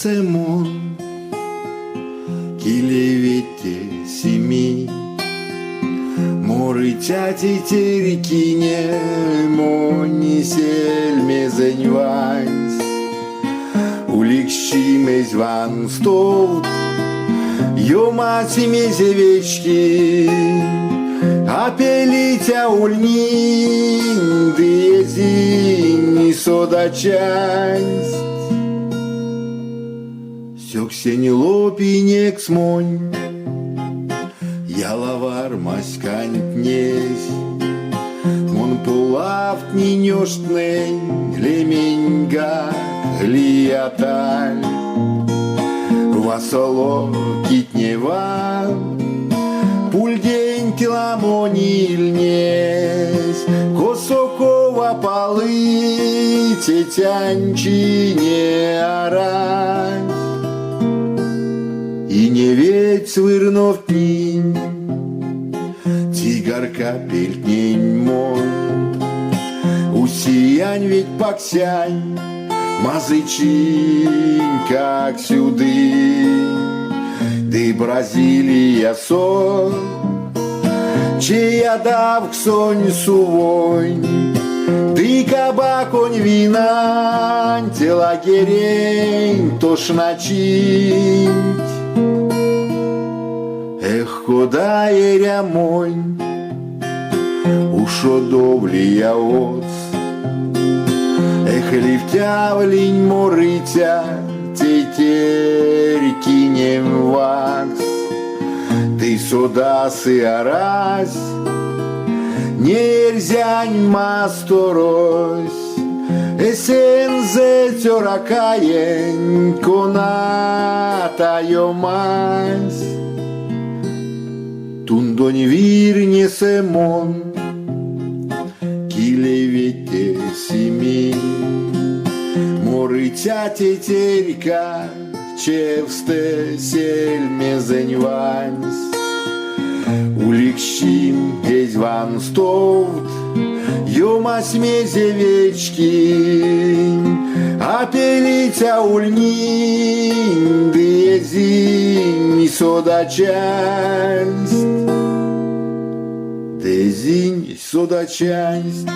semon Kilevete simi Morıca teterikine Moni selmezen vans Ulikşimez van stovt Йомасимез овечки, Апелитя ульнин, Дезинь содачансть. Сёксень лопинек смонь, Ялавар маскань князь, Мон пулавт нинёштнень, Леменьга лияталь. Васоло китнева, Пульдень тиламонильнес, Косокова полы, Тетянчи не орать. И не ведь свырнув пинь, Тигарка пельтнень мой, Усиянь ведь паксянь, Мазычин, как сюды, Ды Бразилия сон, Чея давк сонь сувонь, Ды кабаконь винань, Телагерень тошначить. Эх, куда еря монь, Ушодовли я оц, Эх, лифтявлінь мориця, Тетерь кинем вакс, Ты содаси арась, Нерзянь масторось, Эсензе цоракаень, Коната йомась. Тундонь вирне семон, Килевете семи, Морыця тетерька, Чевсте сельмезень ванс, Уликщим гезь ван стовт, Йомась мезевечки, Апелитя ульнин, Дезинь содачансть. Дезинь содачансть.